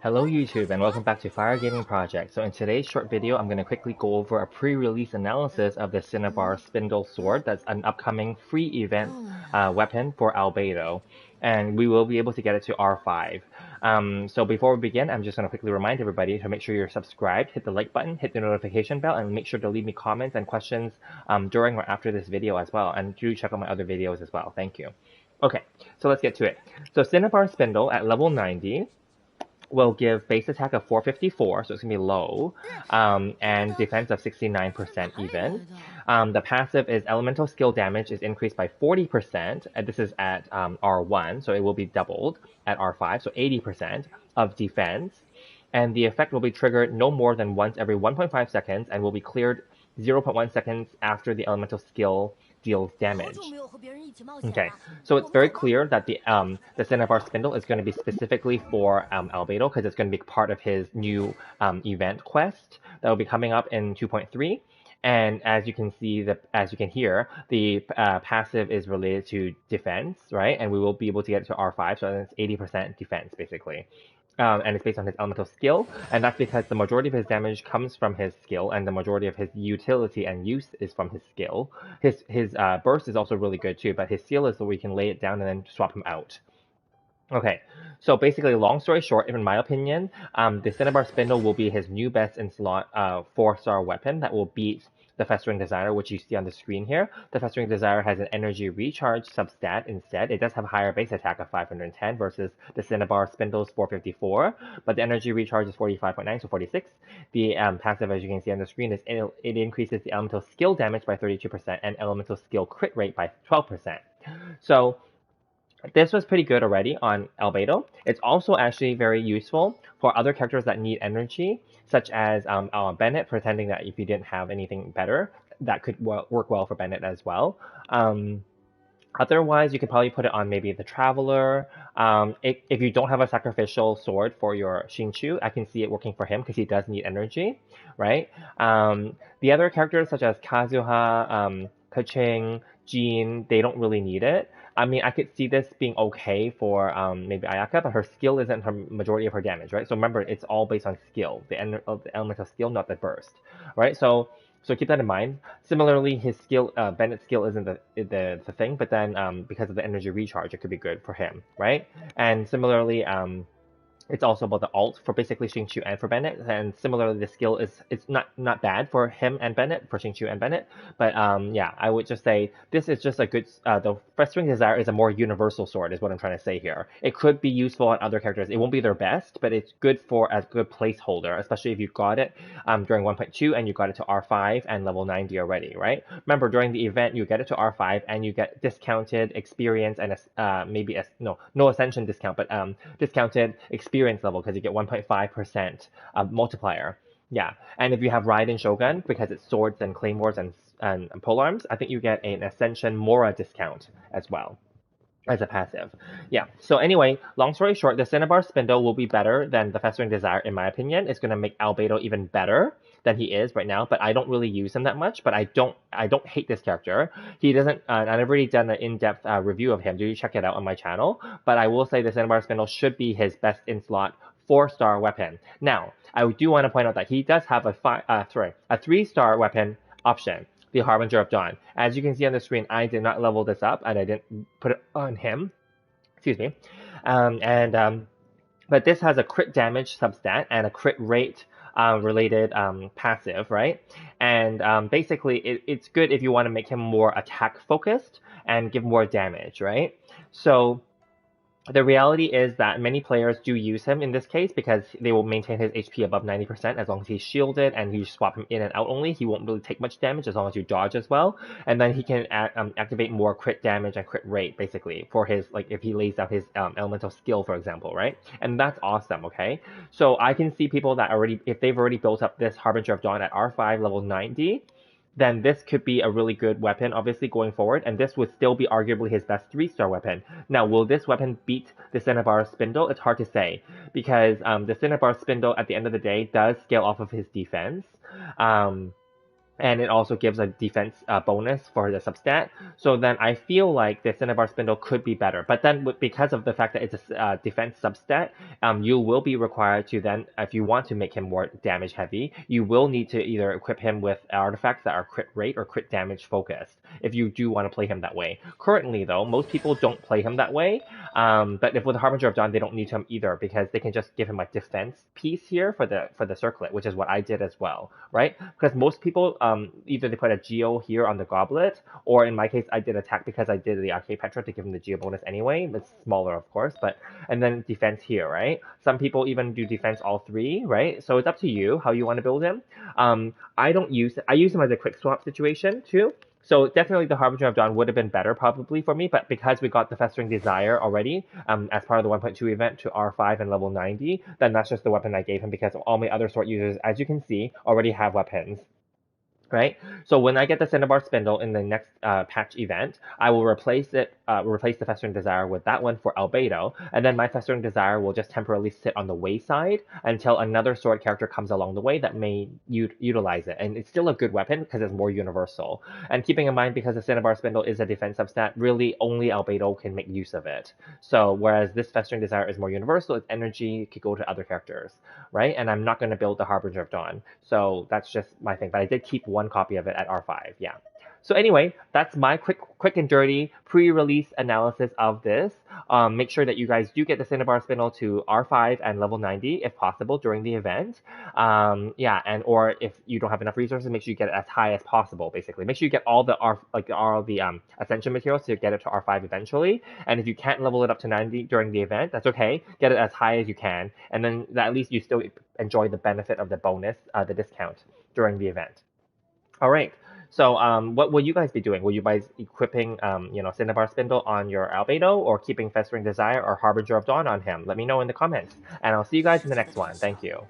Hello YouTube and welcome back to Fire Gaming Project. So in today's short video, I'm going to quickly go over a pre-release analysis of the Cinnabar Spindle Sword. That's an upcoming free event weapon for Albedo. And we will be able to get it to R5. So before we begin, I'm just going to quickly remind everybody to make sure you're subscribed, hit the like button, hit the notification bell, and make sure to leave me comments and questions during or after this video as well. And do check out my other videos as well. Thank you. Okay, so let's get to it. So Cinnabar Spindle at level 90 will give base attack of 454, so it's going to be low, and defense of 69% even. The passive is elemental skill damage is increased by 40%, and this is at R1, so it will be doubled at R5, so 80% of defense. And the effect will be triggered no more than once every 1.5 seconds and will be cleared 0.1 seconds after the elemental skill deals damage. Okay, so it's very clear that the Cinnabar Spindle is going to be specifically for Albedo because it's going to be part of his new event quest that will be coming up in 2.3. And as you can see, as you can hear, the passive is related to defense, right? And we will be able to get it to R5, so it's 80% defense basically. And it's based on his elemental skill, and that's because the majority of his damage comes from his skill, and the majority of his utility and use is from his skill. His burst is also really good too, but his seal is so we can lay it down and then swap him out. Okay, so basically, long story short, in my opinion, the Cinnabar Spindle will be his new best in slot 4-star weapon that will beat the Festering Desire, which you see on the screen here. The Festering Desire has an energy recharge substat instead. It does have a higher base attack of 510 versus the Cinnabar Spindle's 454, but the energy recharge is 45.9, so 46. The passive, as you can see on the screen, is it increases the elemental skill damage by 32% and elemental skill crit rate by 12%. So this was pretty good already on Albedo. It's also actually very useful for other characters that need energy, such as Bennett, pretending that if you didn't have anything better, that could work well for Bennett as well. Otherwise, you could probably put it on maybe the Traveler. If you don't have a sacrificial sword for your Xingqiu, I can see it working for him because he does need energy, right? The other characters such as Kazuha, Keqing, Jean, they don't really need it. I mean, I could see this being okay for maybe Ayaka, but her skill isn't her majority of her damage, right? So remember, it's all based on skill, the elemental skill, not the burst, right? So keep that in mind. Similarly, his skill, Bennett's skill isn't the thing, but then because of the energy recharge, it could be good for him, right? And similarly, it's also about the ult for basically Xingqiu and for Bennett, and similarly the skill is it's not bad for him and Bennett, for Xingqiu and Bennett, but yeah, I would just say this is just a good, the Festering Desire is a more universal sword is what I'm trying to say here. It could be useful on other characters. It won't be their best, but it's good for a good placeholder, especially if you got it during 1.2 and you got it to R5 and level 90 already, right? Remember, during the event, you get it to R5 and you get discounted experience and maybe no ascension discount, but discounted experience level because you get 1.5% multiplier. Yeah, and if you have Raiden Shogun, because it's swords and claymores and polearms, I think you get an Ascension Mora discount as well as a passive. Yeah, so anyway, long story short, the Cinnabar Spindle will be better than the Festering Desire, in my opinion. It's going to make Albedo even better than he is right now, but I don't really use him that much, but I don't hate this character. He doesn't, and I've already done an in-depth review of him. Do check it out on my channel, but I will say the Cinnabar Spindle should be his best in-slot 4-star weapon. Now, I do want to point out that he does have a 3-star weapon option, the Harbinger of Dawn. As you can see on the screen, I did not level this up, and I didn't put it on him. Excuse me. But this has a crit damage substat and a crit rate related passive, right? And basically, it's good if you want to make him more attack focused and give more damage, right? So the reality is that many players do use him in this case because they will maintain his HP above 90% as long as he's shielded and you swap him in and out only. He won't really take much damage as long as you dodge as well. And then he can activate more crit damage and crit rate basically for his, like if he lays down his elemental skill, for example, right? And that's awesome, okay? So I can see people that already, if they've already built up this Harbinger of Dawn at R5 level 90, then this could be a really good weapon, obviously, going forward, and this would still be arguably his best 3-star weapon. Now, will this weapon beat the Cinnabar Spindle? It's hard to say, because the Cinnabar Spindle, at the end of the day, does scale off of his defense. and it also gives a defense bonus for the substat. So then I feel like the Cinnabar Spindle could be better. But then because of the fact that it's a defense substat, you will be required to then, if you want to make him more damage heavy, you will need to either equip him with artifacts that are crit rate or crit damage focused, if you do want to play him that way. Currently though, most people don't play him that way. But if with Harbinger of Dawn, they don't need him either because they can just give him a defense piece here for the circlet, which is what I did as well, right? Because most people either they put a Geo here on the goblet, or in my case, I did attack because I did the Arcade Petra to give him the Geo bonus anyway. It's smaller, of course, but and then defense here, right? Some people even do defense all three, right? So it's up to you how you want to build him. I use him as a quick swap situation too. So definitely the Harbinger of Dawn would have been better probably for me, but because we got the Festering Desire already as part of the 1.2 event to R5 and level 90, then that's just the weapon I gave him because all my other sword users, as you can see, already have weapons, right? So when I get the Cinnabar Spindle in the next patch event, I will replace the Festering Desire with that one for Albedo, and then my Festering Desire will just temporarily sit on the wayside until another sword character comes along the way that may utilize it. And it's still a good weapon because it's more universal. And keeping in mind, because the Cinnabar Spindle is a defense substat, really only Albedo can make use of it. So whereas this Festering Desire is more universal, its energy could go to other characters, right? And I'm not going to build the Harbinger of Dawn. So that's just my thing. But I did keep one copy of it at R5, yeah. So anyway, that's my quick and dirty pre-release analysis of this. Make sure that you guys do get the Cinnabar Spindle to R5 and level 90 if possible during the event. Yeah, and or if you don't have enough resources, make sure you get it as high as possible. Basically, make sure you get all the ascension materials to get it to R5 eventually. And if you can't level it up to 90 during the event, that's okay. Get it as high as you can, and then at least you still enjoy the benefit of the bonus, the discount during the event. All right. So, what will you guys be doing? Will you guys equipping, Cinnabar Spindle on your Albedo, or keeping Festering Desire or Harbinger of Dawn on him? Let me know in the comments, and I'll see you guys in the next one. Thank you.